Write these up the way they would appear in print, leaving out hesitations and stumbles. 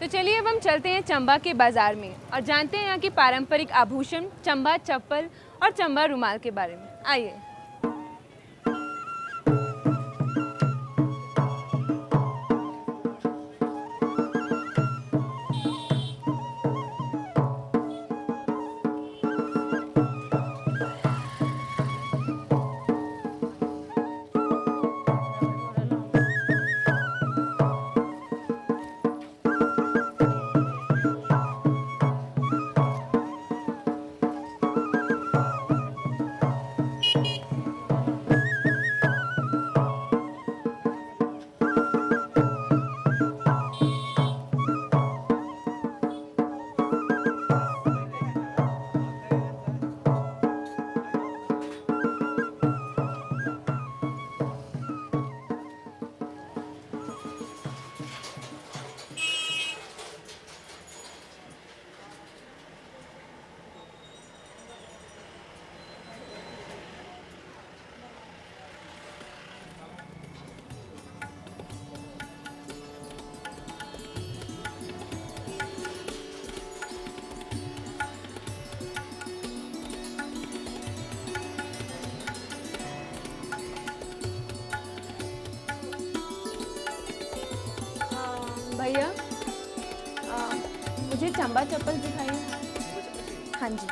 तो चलिए अब हम चलते हैं चंबा के बाज़ार में और जानते हैं यहाँ की पारंपरिक आभूषण, चंबा चप्पल और चंबा रुमाल के बारे में। आइए। भैया मुझे चंबा चप्पल दिखाइए। हाँ जी,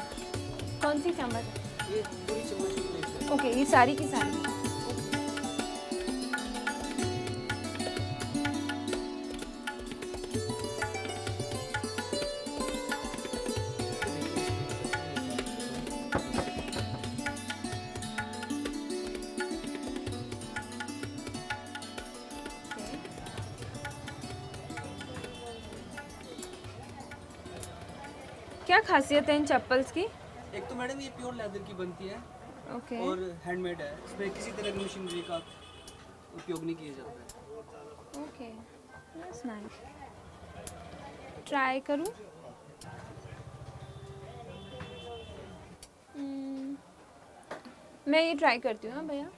कौन सी चंबा चप्पल? ये पूरी चम्मच की प्लेट है। ओके, ये सारी की सारी। क्या खासियत है इन चप्पल्स की? एक तो मैडम ये प्योर लेदर की बनती है ओके और हैंडमेड है। इसमें किसी तरह की मशीनरी का उपयोग नहीं किया जाता है। Okay, that's nice. ट्राई करूँ? मैं ये ट्राई करती हूँ। हाँ भैया,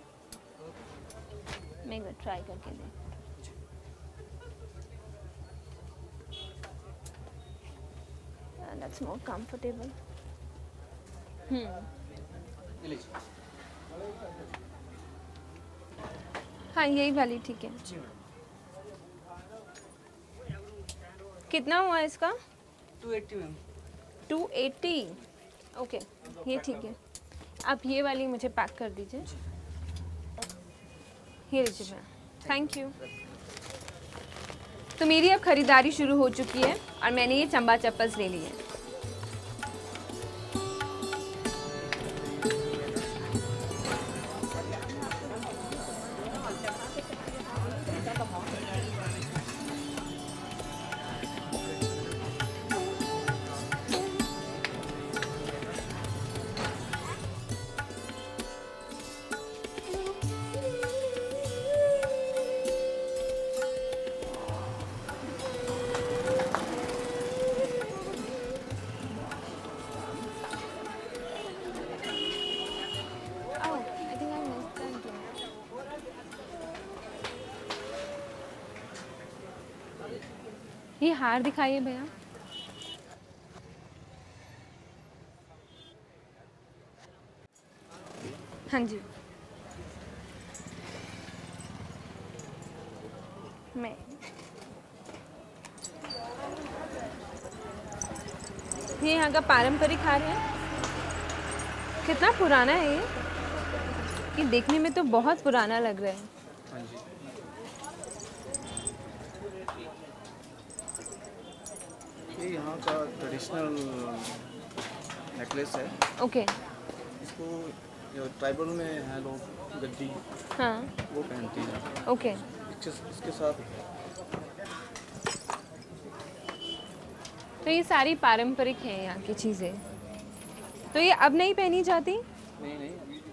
मैं एक बार ट्राई करके दे। That's more comfortable. ये लीजिए। हाँ, यही वाली ठीक है। जी मैडम। कितना हुआ इसका? 280 मैम। 280। ओके, ये ठीक है। आप ये वाली मुझे पैक कर दीजिए। ये लीजिए भैया, थैंक यू। तो मेरी अब खरीदारी शुरू हो चुकी है और मैंने ये चंबा चप्पल्स ले ली है। ये हार दिखाइए भैया। हाँ जी, मैं ये यहाँ का पारंपरिक हार है। कितना पुराना है ये देखने में तो बहुत पुराना लग रहा है। हाँ जी। ये यहाँ का ट्रेडिशनल नेकलेस है। ओके। इसको जो ट्राइबल में है लोग गद्दी हाँ। वो पहनती हैं। ओके। इसके साथ तो ये सारी पारंपरिक हैं यहाँ की चीज़ें। तो ये अब नहीं पहनी जाती? नहीं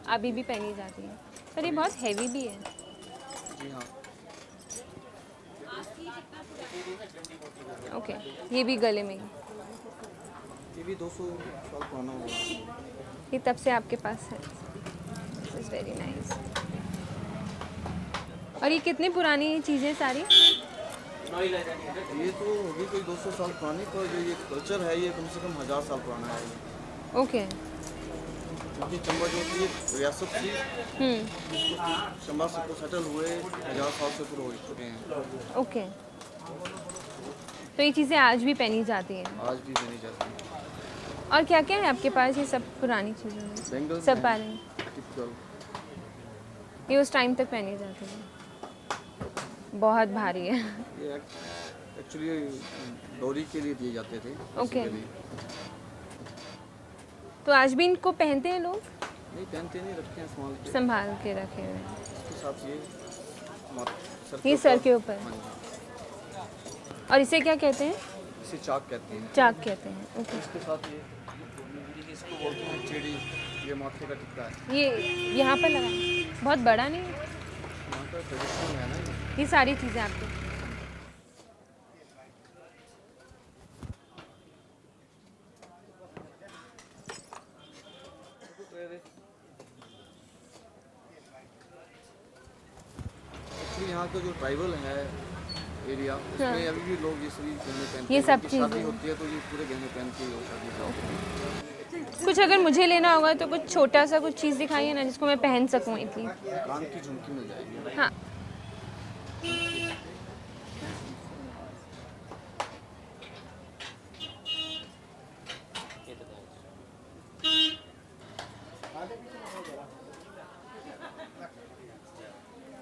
अभी भी पहनी जाती है, पर ये बहुत हैवी भी है। जी हाँ। ओके, ये भी गले में। ये भी 200 साल पुराना होगा। ये तब से आपके पास है। This is very nice. और ये कितनी पुरानी चीज़ें सारी? ये तो होगी कोई 200 साल पुरानी, पर जो ये कल्चर है ये कम से कम 1000 साल पुराना है ये। ओके। क्योंकि चंबा जो थी एक रियासत थी, चंबा से तो सेटल हुए 1000 साल से ऊपर हो चुके हैं। ओके, तो ये चीज़ें आज भी पहनी जाती हैं। आज भी बनी जाती है। और क्या क्या है आपके पास? ये सब पुरानी चीज़ें हैं, बैंगल्स सब पारे टिपिकल। ये उस टाइम तक पहनी जाती है। बहुत भारी है। ये एक्चुअली डोरी के लिए दिए जाते थे। ओके। basically। तो आज भी इनको पहनते हैं लोग? नहीं पहनते, नहीं रखते हैं संभाल के। संभाल के रखे हुए हैं। इसके साथ ये ये सर के ऊपर। हाँ जी। और इसे क्या कहते हैं? इसे चाक कहते हैं। चाक कहते हैं। ओके। इसके साथ ये इसको बोलते हैं चेड़ी, ये माथे का टिक्का है। ये यहाँ पर लगा है। बहुत बड़ा नहीं है? यहाँ का ट्रेडिशनल है ना ये। ये सारी चीज़ें आपके। एक्चुअली यहाँ का जो ट्राइबल है एरिया, उसमें अभी भी लोग ये सभी गहने पहनते ये हैं। सब उनकी शादी चीज़ें। होती है तो ये पूरे गहने पहन के लोग शादी करते हैं। कुछ अगर मुझे लेना होगा तो कुछ छोटा सा कुछ चीज़ दिखाइए ना जिसको मैं पहन सकूँ इतनी। कान की झुमकी मिल जाएगी। हाँ।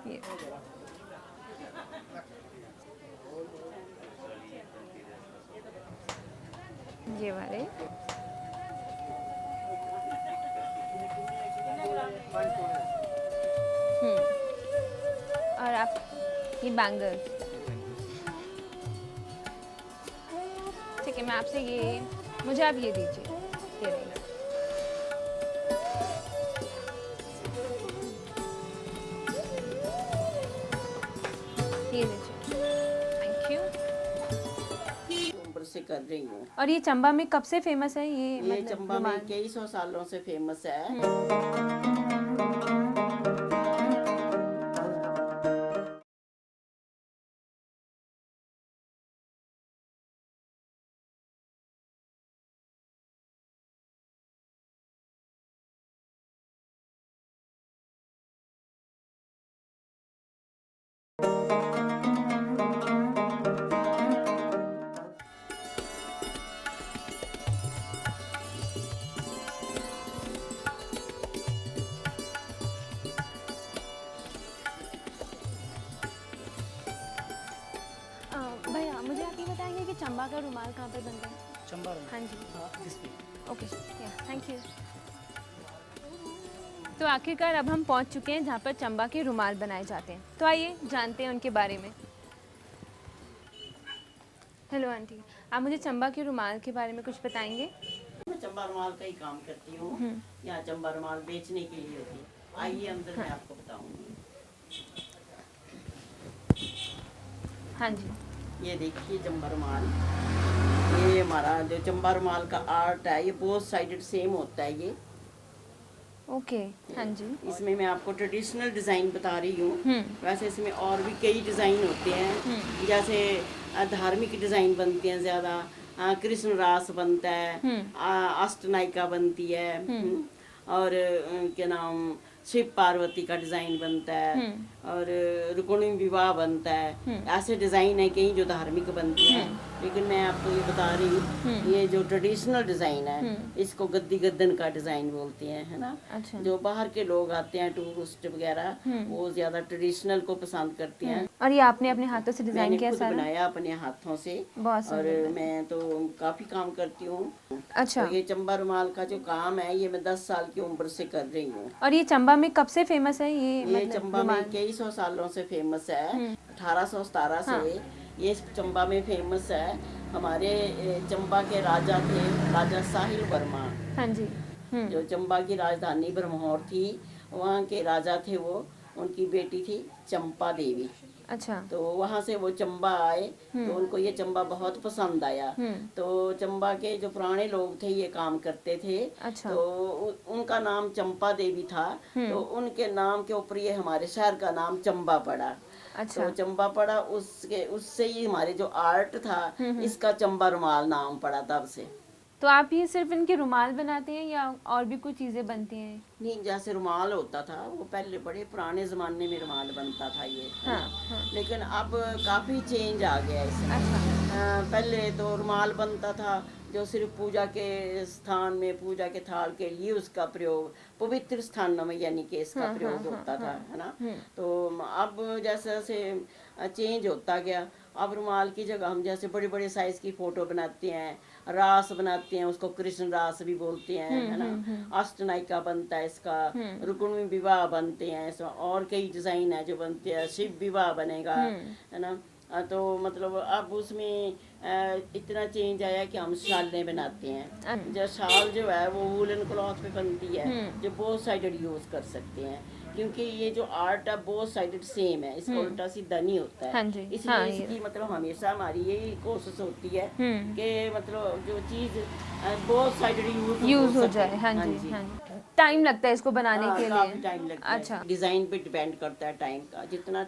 ये। ये वाले। और आप ये बैंगल्स। ठीक है, मैं आपसे ये, मुझे आप ये दीजिए। ये रही। ये दीजिए। Thank you. उम्र से कर रही हूँ। और ये चंबा में कब से फेमस है ये? ये मतलब चंबा रुमाल? में कई सौ सालों से फेमस है। भैया मुझे आप ये बताएंगे कि चंबा का रुमाल कहाँ पर बनता है? चंबा हाँ जी। दिस पे। ओके, या थैंक यू। तो आखिरकार अब हम पहुंच चुके हैं जहाँ पर चंबा के रुमाल बनाए जाते हैं। तो आइए जानते हैं उनके बारे में। हेलो आंटी, आप मुझे चंबा के रुमाल के बारे में कुछ बताएंगे? मैं चंबा रुमाल का ही काम करती हूँ। यहाँ चंबा रुमाल बेचने के लिए होती है। आइए अंदर मैं आपको बताऊंगी। हाँ जी। ये देखिए चंबा रुमाल, ये हमारा जो चंबा रुमाल का आर्ट है ये बोथ साइडेड सेम होता है। ये ओके। हाँ जी। इसमें मैं आपको ट्रेडिशनल डिज़ाइन बता रही हूँ। वैसे इसमें और भी कई डिज़ाइन होते हैं। जैसे धार्मिक डिज़ाइन बनते हैं ज़्यादा, कृष्ण रास बनता है, अष्टनायिका बनती है, और क्या नाम शिव पार्वती का डिज़ाइन बनता है, और रुक्मिणी विवाह बनता है। ऐसे डिज़ाइन है कई जो धार्मिक बनते हैं, लेकिन मैं आपको ये बता रही हूँ ये जो ट्रेडिशनल डिज़ाइन है इसको गद्दी गद्दन का डिज़ाइन बोलते हैं, है ना। अच्छा। जो बाहर के लोग आते हैं टूरिस्ट वगैरह वो ज़्यादा ट्रेडिशनल को पसंद करते हैं। और ये आपने अपने हाथों से डिजाइन मैंने किया खुद सारा? बनाया अपने हाथों से, बहुत और सुंदर। मैं तो काफ़ी काम करती हूँ। अच्छा। तो ये चंबा रुमाल का जो काम है ये मैं 10 साल की उम्र से कर रही हूँ। और ये चंबा में कब से फेमस है ये? ये मतलब चंबा रुमाल? में कई सौ सालों से फेमस है। 1817 से ये चंबा में फेमस है। हमारे चंबा के राजा थे राजा साहिल वर्मा। हाँ जी। जो चंबा की राजधानी ब्रह्मौर थी, वहाँ के राजा थे वो, उनकी बेटी थी चंपा देवी। अच्छा। तो वहाँ से वो चंबा आए, तो उनको ये चंबा बहुत पसंद आया। तो चंबा के जो पुराने लोग थे ये काम करते थे। अच्छा। तो उनका नाम चंपा देवी था, तो उनके नाम के ऊपर ये हमारे शहर का नाम चंबा पड़ा। अच्छा। तो चंबा पड़ा, उससे ही हमारे जो आर्ट था इसका चंबा रुमाल नाम पड़ा तब से। तो आप ये सिर्फ इनके रुमाल बनाते हैं या और भी कुछ चीजें बनती हैं? नहीं, जैसे रुमाल होता था वो पहले बड़े पुराने जमाने में रुमाल बनता था ये, है हाँ, ना? हाँ। लेकिन अब काफी चेंज आ गया है इसमें। अच्छा। पहले तो रुमाल बनता था जो सिर्फ पूजा के स्थान में, पूजा के थाल के लिए उसका प्रयोग, पवित्र स्थानों में यानी कि इसका प्रयोग होता था, है ना? तो अब जैसे जैसे चेंज होता गया, अब रुमाल की जगह हम जैसे बड़े बड़े साइज की फोटो बनाते हैं, रास बनाते हैं, उसको कृष्ण रास भी बोलते हैं, है ना? अष्टनायिका बनता है इसका, रुक्मिणी विवाह बनते हैं, इसमें और कई डिजाइन है जो बनते हैं, शिव विवाह बनेगा, है ना? तो मतलब अब उसमें इतना चेंज आया कि हम शालें बनाते हैं। जो शाल जो है वो वूलन क्लॉथ पे बनती है, जो बोथ साइडेड यूज कर सकते हैं, क्योंकि ये जो आर्ट है बोथ साइडेड सेम है, इसका उल्टा सीधा नहीं होता है। हाँ जी। इसलिए हाँ, इसकी मतलब हमेशा हमारी यही कोशिश होती है कि मतलब जो चीज बोथ साइडेड यूज हो जाए। हाँ जी। हाँ जी। टाइम लगता है इसको बनाने के काफी लिए? टाइम लगता अच्छा। है। डिजाइन पे डिपेंड करता है टाइम का। जितना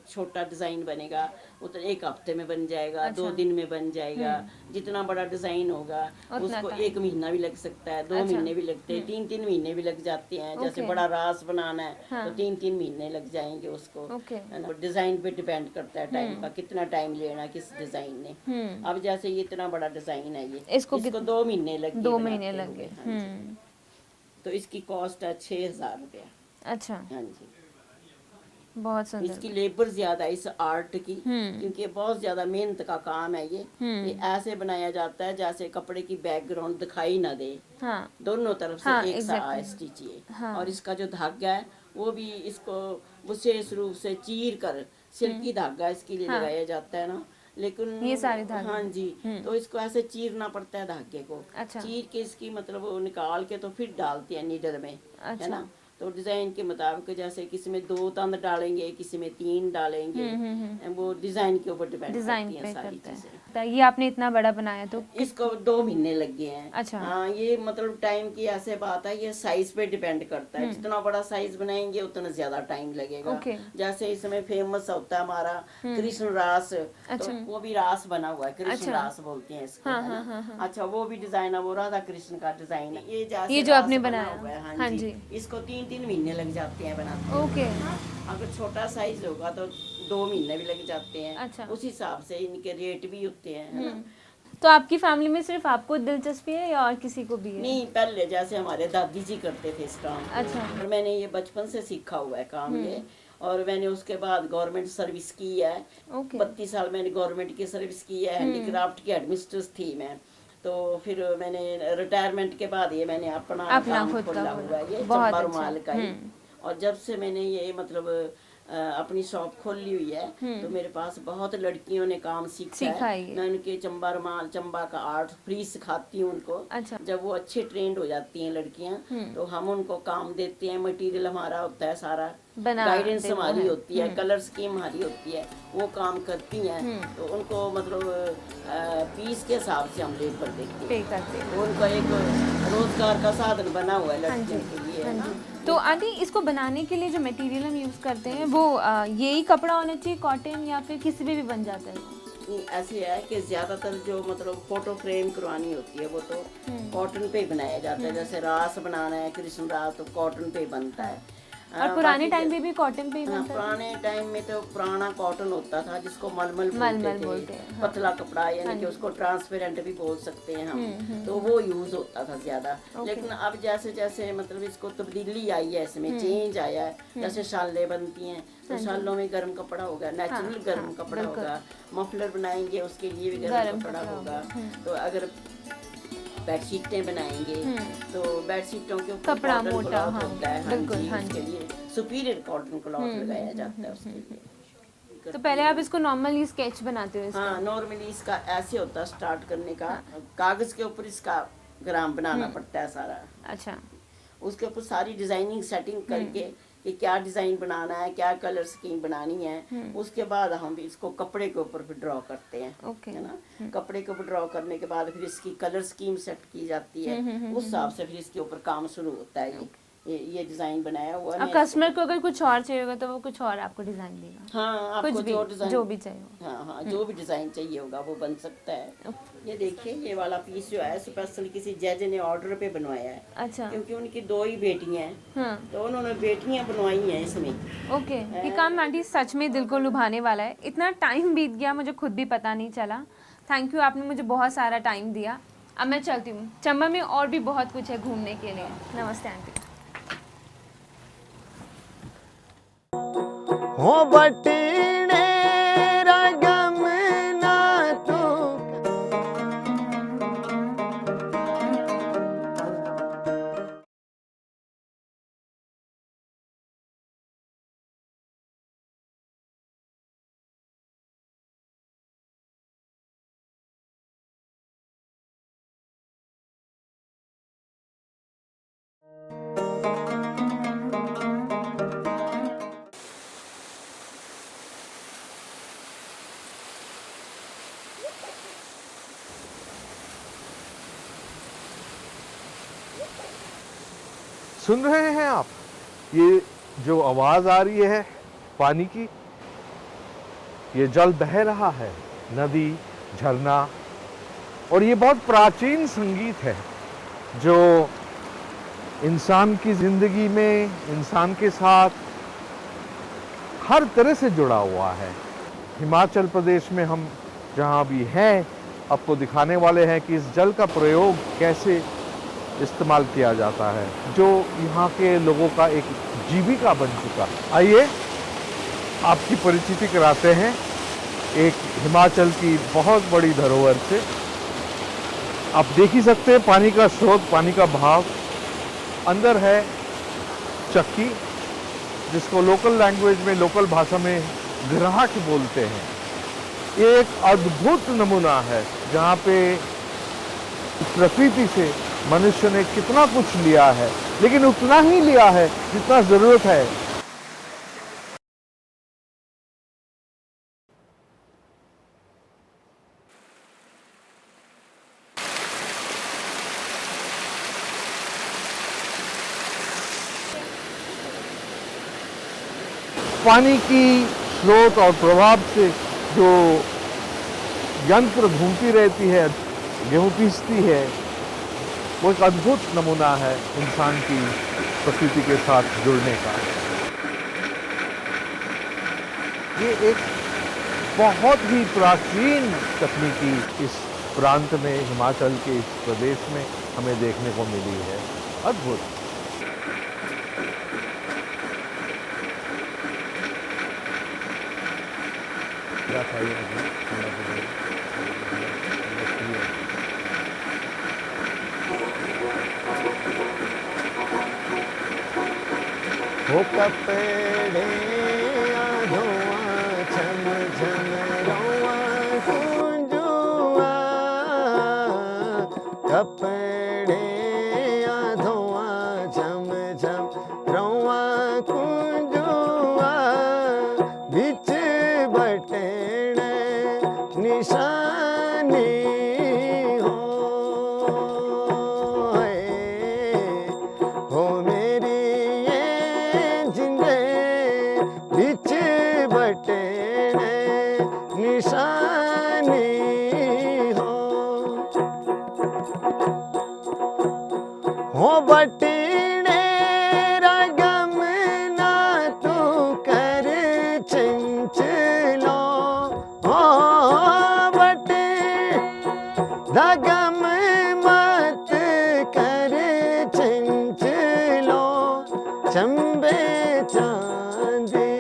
छोटा डिजाइन बनेगा उतना एक हफ्ते में बन जाएगा, 2 दिन में बन जाएगा। जितना बड़ा डिजाइन होगा उसको 1 महीना भी लग सकता है, 2 महीने भी लगते हैं, 3-3 महीने भी लग जाते हैं। जैसे बड़ा रास बनाना है तो 3-3 महीने लग जाएंगे उसको। ओके। डिजाइन पे डिपेंड करता है टाइम का, कितना टाइम लेना किस डिजाइन ने। अब जैसे ये इतना बड़ा डिजाइन है, ये इसको 2 महीने लगे, 2 महीने बनाते लगे। हुए। हाँ जी। तो इसकी कॉस्ट है 6000 रुपया। अच्छा। हाँ जी। बहुत सुंदर। इसकी लेबर ज्यादा है इस आर्ट की, क्योंकि ये बहुत ज्यादा मेहनत का काम है। ये ऐसे बनाया जाता है जैसे कपड़े की बैकग्राउंड दिखाई ना दे, हाँ। दोनों तरफ से हाँ, एक सा exactly। स्टिच ये। हाँ। और इसका जो धागा है वो भी इसको विशेष रूप से चीर कर, सिल्की धागा इसके लिए लगाया जाता है ना, लेकिन ये सारे धागे? हाँ जी। तो इसको ऐसे चीरना पड़ता है धागे को। अच्छा। चीर के इसकी मतलब वो निकाल के तो फिर डालते हैं नीडल में, है ना? तो डिजाइन के मुताबिक जैसे किसी में 2 तंद डालेंगे, किसी में 3 डालेंगे, वो डिजाइन के ऊपर डिपेंड डिजाइन करती पे है सारी करता चीजें। है। ये आपने इतना बड़ा बनाया तो इसको 2 महीने लग गए हैं। अच्छा। हाँ, ये मतलब टाइम की ऐसे बात है, ये साइज पे डिपेंड करता है। जितना बड़ा साइज बनाएंगे उतना ज्यादा टाइम लगेगा। ओके। जैसे इसमें फेमस होता है हमारा कृष्ण रास, तो वो भी रास बना हुआ है, कृष्ण रास बोलते हैं इसको, है ना? अच्छा, वो भी डिजाइन है, वो राधा कृष्ण का डिजाइन है। ये जो आपने रास बना बनाया? हुआ है, हाँ हाँ जी। जी। इसको 3-3 महीने लग जाते हैं बनाते। ओके। अगर छोटा साइज होगा तो 2 महीने भी लग जाते हैं। अच्छा। उस हिसाब से इनके रेट भी होते हैं, है ना? तो आपकी फैमिली में सिर्फ आपको दिलचस्पी है या और किसी को भी है? नहीं, पहले जैसे हमारे दादी जी करते थे इस काम को। अच्छा। और मैंने ये बचपन से सीखा हुआ है काम ये। और मैंने उसके बाद गवर्नमेंट सर्विस की है। ओके। 32 साल मैंने गवर्नमेंट की सर्विस की है। हैंडीक्राफ्ट की एडमिनिस्ट्रेटर थी मैं। तो फिर मैंने रिटायरमेंट के बाद ये मैंने अपना काम खुद का खोला हुआ है, ये बहुत चंबा अच्छा। रुमाल का ही। और जब से मैंने ये मतलब अपनी शॉप खोली हुई है, तो मेरे पास बहुत लड़कियों ने काम सीखा है। मैं उनके चंबा रुमाल, चंबा का आर्ट फ्री सिखाती हूँ उनको। अच्छा। जब वो अच्छे ट्रेंड हो जाती हैं लड़कियां, तो हम उनको काम देते हैं। मटेरियल हमारा होता है सारा, गाइडेंस हमारी होती है, कलर स्कीम हमारी होती है, वो काम करती हैं। तो उनको मतलब पीस के हिसाब से हम लेबर देते पे करते हैं। हैं। उनका एक रोजगार का साधन बना हुआ है लड़कियों के लिए, है ना? तो आंटी, इसको बनाने के लिए जो मटेरियल हम यूज करते हैं वो यही कपड़ा होना चाहिए, कॉटन, या फिर किसी पे भी बन जाता है? नहीं, ऐसे है कि ज्यादातर जो मतलब फोटो फ्रेम करवानी होती है वो तो कॉटन पे ही बनाया जाता है। जैसे रास बनाना है, कृष्ण रास, तो कॉटन पे ही बनता है। और पुराने टाइम पे भी कॉटन पे ही बनता है? पुराने टाइम में तो पुराना कॉटन होता था जिसको मलमल बोलते थे। पतला कपड़ा, यानी कि उसको ट्रांसपेरेंट भी बोल सकते हैं हम। तो वो यूज होता था ज्यादा। लेकिन अब जैसे जैसे मतलब इसको तब्दीली आई है, इसमें चेंज आया है। जैसे शालें बनती हैं तो शालों में गर्म कपड़ा होगा, नेचुरल गर्म कपड़ा होगा। मफलर बनाएंगे उसके लिए भी गर्म कपड़ा होगा। तो अगर बेडशीटें बनाएंगे तो बेडशीटों के ऊपर कपड़ा कॉटन मोटा, क्लॉथ हाँ, होता है। बिल्कुल, हाँ हाँ जी, जी। उसके लिए सुपीरियर कॉटन क्लॉथ लगाया जाता है उसके लिए। तो पहले आप इसको नॉर्मली स्केच बनाते हो इसका? हाँ, नॉर्मली इसका ऐसे होता है स्टार्ट करने का। कागज के ऊपर इसका ग्राम बनाना पड़ता है सारा। अच्छा। उसके ऊपर सारी डिजाइनिंग सेटिंग करके कि क्या डिज़ाइन बनाना है, क्या कलर स्कीम बनानी है। उसके बाद हम इसको कपड़े के ऊपर फिर ड्रॉ करते हैं, ओके। है ना। कपड़े के ऊपर ड्रॉ करने के बाद फिर इसकी कलर स्कीम सेट की जाती है, उस हिसाब से फिर इसके ऊपर काम शुरू होता है। ये डिज़ाइन बनाया हुआ अब कस्टमर को अगर कुछ और चाहिए होगा तो वो कुछ और आपको डिज़ाइन देगा। हाँ, आपको कुछ भी, जो डिज़ाइन, जो भी चाहिए हो। हाँ हाँ, जो भी डिज़ाइन चाहिए होगा वो बन सकता है। ये देखिए, ये वाला पीस जो है स्पेशल किसी जज ने ऑर्डर पे बनवाया है, अच्छा। क्योंकि उनकी 2 ही बेटियां हैं, हाँ, तो उन्होंने बेटियां बनवाई हैं इसमें। ओके। ये काम आंटी सच में दिल को लुभाने वाला है। इतना टाइम बीत गया मुझे खुद भी पता नहीं चला। थैंक यू, आपने मुझे बहुत सारा टाइम दिया। अब मैं चलती हूँ, चंबा में और भी बहुत कुछ है घूमने के लिए। नमस्ते आंटी। हो बटीने रगम ना तू सुन रहे हैं आप ये जो आवाज आ रही है पानी की, ये जल बह रहा है, नदी, झरना, और ये बहुत प्राचीन संगीत है जो इंसान की जिंदगी में, इंसान के साथ हर तरह से जुड़ा हुआ है। हिमाचल प्रदेश में हम जहाँ भी हैं, आपको दिखाने वाले हैं कि इस जल का प्रयोग कैसे इस्तेमाल किया जाता है, जो यहाँ के लोगों का एक जीविका बन चुका। आइए आपकी परिचिति कराते हैं एक हिमाचल की बहुत बड़ी धरोहर से। आप देख ही सकते हैं पानी का स्रोत, पानी का बहाव। अंदर है चक्की, जिसको लोकल लैंग्वेज में, लोकल भाषा में ग्राहक बोलते हैं। ये एक अद्भुत नमूना है जहाँ पे प्रकृति से मनुष्य ने कितना कुछ लिया है, लेकिन उतना ही लिया है जितना जरूरत है। पानी की स्रोत और प्रभाव से जो यंत्र घूमती रहती है, गेहूं पीसती है, वो एक अद्भुत नमूना है इंसान की प्रकृति के साथ जुड़ने का। ये एक बहुत ही प्राचीन तकनीकी इस प्रांत में, हिमाचल के इस प्रदेश में हमें देखने को मिली है। अद्भुत। क्या था ये? हो कपड़े आधोआ झम झम रोआ कुंजुआ, कपड़े आधोआ झम झम रोआ कुंजुआ, बिच बटेण निशानी हो मेरी बिच बटेण निशानी हो बटीने रगम ना तू कर चंचलो, हो बटे दगम मत कर चंचलो, चंबे चांदी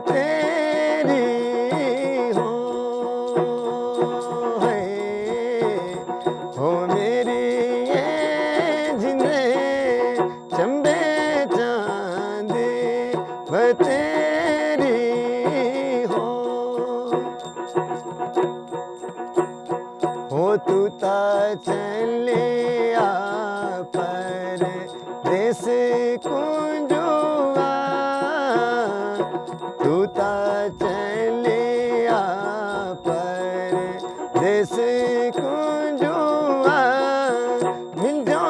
तेरी हो मेरी ये जिंदे, चंबे चांदी तेरी हो तू ता चलिया पर देश कुंजुआ, तू ता चलिया पर देश कुंजुआ मिंजो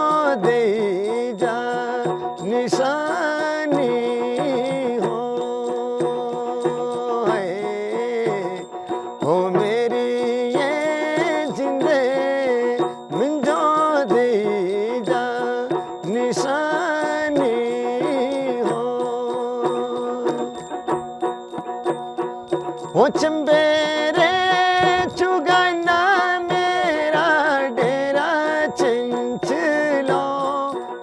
दे जा निशानी हो है ओ मेरी ये जिंदे मिंजो दे जा निशानी हो ओ चंबे रे चुगाना मेरा डेरा चंचलो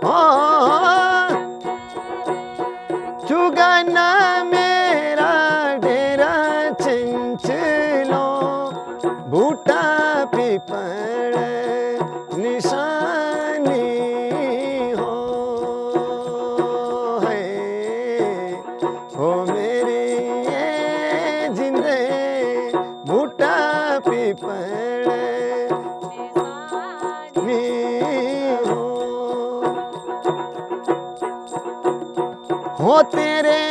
ओ चुगाना मेरा डेरा चंचलो बूटा पीपल निशानी हो है ओ मेरी ये जिंदे बूटा पीपल नी हो तेरे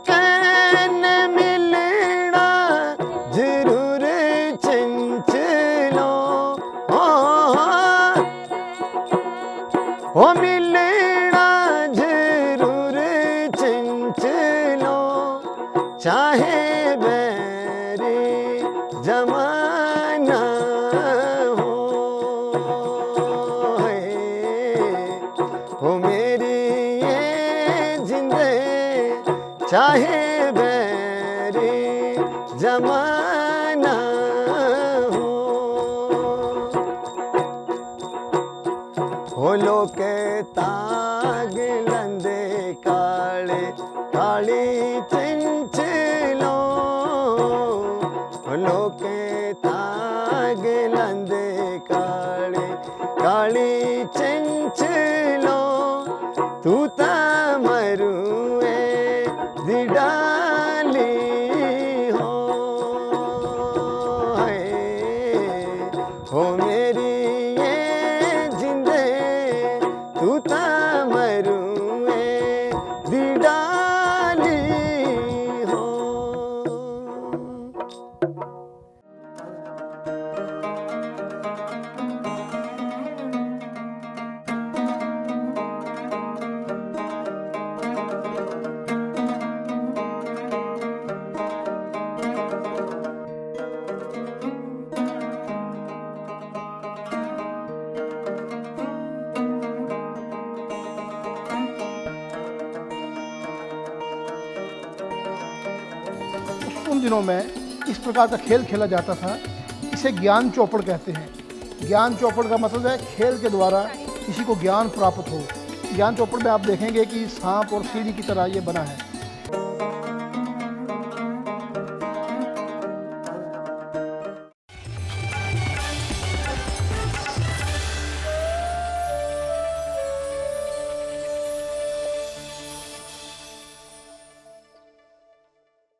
कन मिलना जरूर चंचलो हो मिलना जरूर चंचलो चाहे बैरी जमाना हो है ओ मेरी ये जिंदे चाहे बैरी जमाना हो लोके ताग लंदे काले काली चंचलो लोके ताग लंदे काले काली चंचलो तू ता मरुए दिडाली हो है हो मेरी ये जिंदे तू ता मरुए दिडाली हो उन दिनों में इस प्रकार का खेल खेला जाता था। इसे ज्ञान चौपड़ कहते हैं। ज्ञान चौपड़ का मतलब है खेल के द्वारा किसी को ज्ञान प्राप्त हो। ज्ञान चौपड़ में आप देखेंगे कि सांप और सीढ़ी की तरह ये बना है।